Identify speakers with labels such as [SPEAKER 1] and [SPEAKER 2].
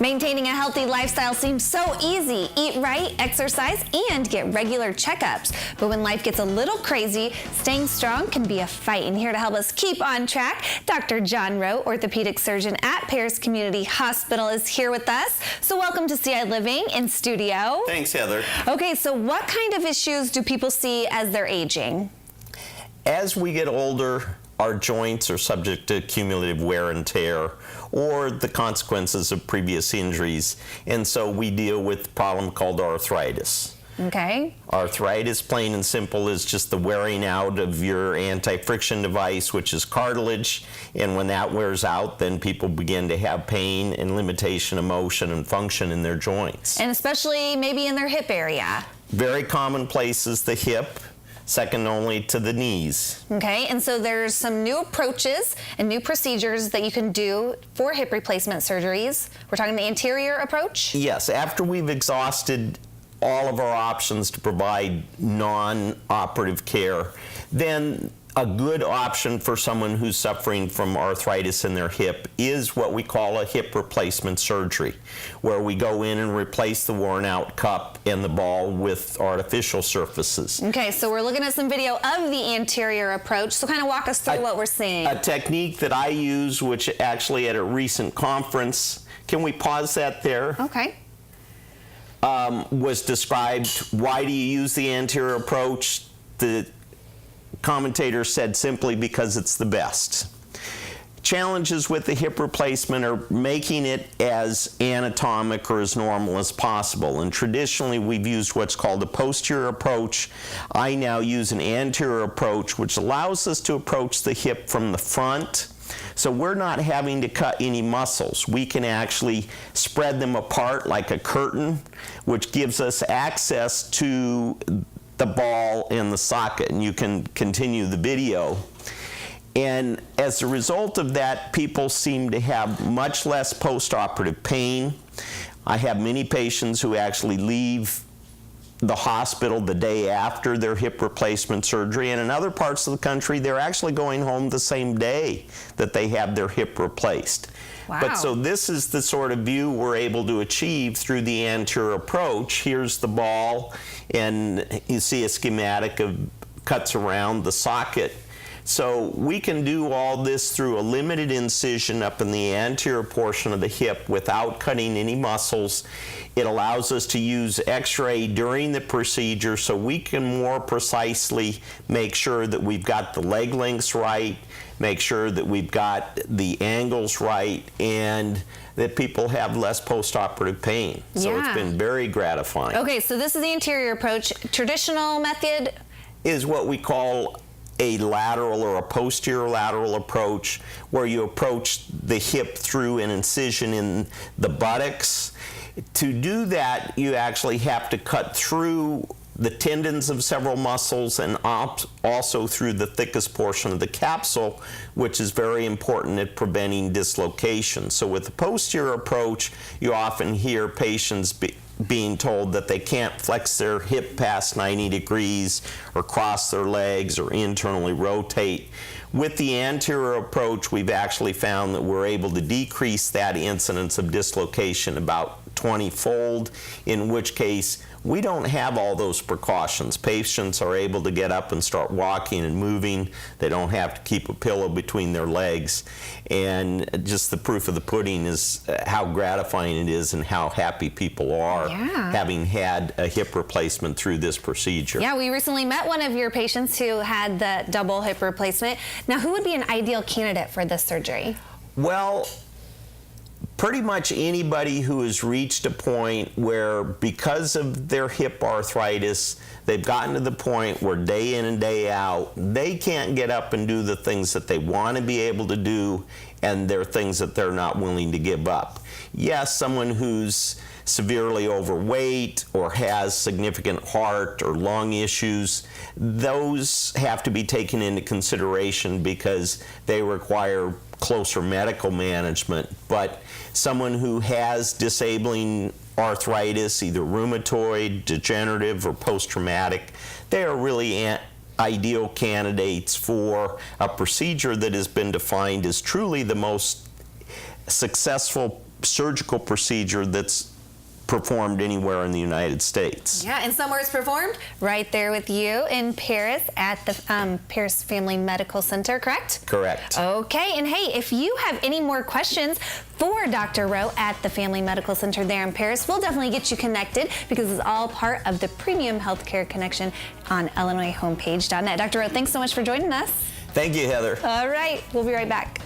[SPEAKER 1] Maintaining a healthy lifestyle seems so easy. Eat right, exercise, and get regular checkups. But when life gets a little crazy, staying strong can be a fight. And here to help us keep on track, Dr. John Rowe, orthopedic surgeon at Paris Community Hospital, is here with us. So welcome to CI Living in studio.
[SPEAKER 2] Thanks, Heather.
[SPEAKER 1] Okay, so what kind of issues do people see as they're aging?
[SPEAKER 2] As we get older, our joints are subject to cumulative wear and tear or the consequences of previous injuries, and so we deal with a problem called arthritis.
[SPEAKER 1] Okay.
[SPEAKER 2] Arthritis, plain and simple, is just the wearing out of your anti-friction device, which is cartilage, and when that wears out, then people begin to have pain and limitation of motion and function in their joints.
[SPEAKER 1] And especially maybe in their hip area.
[SPEAKER 2] Very commonplace is the hip, second only to the knees.
[SPEAKER 1] Okay, and so there's some new approaches and new procedures that you can do for hip replacement surgeries. We're talking the anterior approach?
[SPEAKER 2] Yes, after we've exhausted all of our options to provide non-operative care, then a good option for someone who's suffering from arthritis in their hip is what we call a hip replacement surgery, where we go in and replace the worn out cup and the ball with artificial surfaces.
[SPEAKER 1] Okay, so we're looking at some video of the anterior approach, so kind of walk us through what we're seeing.
[SPEAKER 2] A technique that I use, which actually at a recent conference, can we pause that there?
[SPEAKER 1] Okay.
[SPEAKER 2] Was described, why do you use the anterior approach? The commentator said simply because it's the best. Challenges with the hip replacement are making it as anatomic or as normal as possible, and traditionally we've used what's called a posterior approach. I now use an anterior approach, which allows us to approach the hip from the front. So we're not having to cut any muscles. We can actually spread them apart like a curtain, which gives us access to the ball and the socket, and you can continue the video. And as a result of that, people seem to have much less post-operative pain. I have many patients who actually leave the hospital the day after their hip replacement surgery, and in other parts of the country they're actually going home the same day that they have their hip replaced.
[SPEAKER 1] Wow.
[SPEAKER 2] But so this is the sort of view we're able to achieve through the anterior approach. Here's the ball, and you see a schematic of cuts around the socket. So we can do all this through a limited incision up in the anterior portion of the hip without cutting any muscles. It allows us to use x-ray during the procedure so we can more precisely make sure that we've got the leg lengths right, make sure that we've got the angles right, and that people have less post-operative pain. So it's been very gratifying.
[SPEAKER 1] Okay, so this is the anterior approach. Traditional method
[SPEAKER 2] is what we call a lateral or a posterior lateral approach, where you approach the hip through an incision in the buttocks. To do that, you actually have to cut through the tendons of several muscles and also through the thickest portion of the capsule, which is very important at preventing dislocation. So with the posterior approach, you often hear patients being told that they can't flex their hip past 90 degrees or cross their legs or internally rotate. With the anterior approach, we've actually found that we're able to decrease that incidence of dislocation about 20-fold, in which case we don't have all those precautions. Patients are able to get up and start walking and moving. They don't have to keep a pillow between their legs. And just the proof of the pudding is how gratifying it is and how happy people are having had a hip replacement through this procedure.
[SPEAKER 1] Yeah, we recently met one of your patients who had the double hip replacement. Now, who would be an ideal candidate for this surgery?
[SPEAKER 2] Well, pretty much anybody who has reached a point where, because of their hip arthritis, they've gotten to the point where day in and day out, they can't get up and do the things that they want to be able to do, and they're things that they're not willing to give up. Yes, someone who's severely overweight or has significant heart or lung issues, those have to be taken into consideration because they require closer medical management. But someone who has disabling arthritis, either rheumatoid, degenerative, or post-traumatic, they are really ideal candidates for a procedure that has been defined as truly the most successful surgical procedure that's performed anywhere in the United States.
[SPEAKER 1] Yeah, and somewhere it's performed right there with you in Paris at the Paris Family Medical Center, correct?
[SPEAKER 2] Correct.
[SPEAKER 1] Okay, and hey, if you have any more questions for Dr. Rowe at the Family Medical Center there in Paris, we'll definitely get you connected because it's all part of the Premium Healthcare Connection on IllinoisHomepage.net. Dr. Rowe, thanks so much for joining us.
[SPEAKER 2] Thank you, Heather.
[SPEAKER 1] All right, we'll be right back.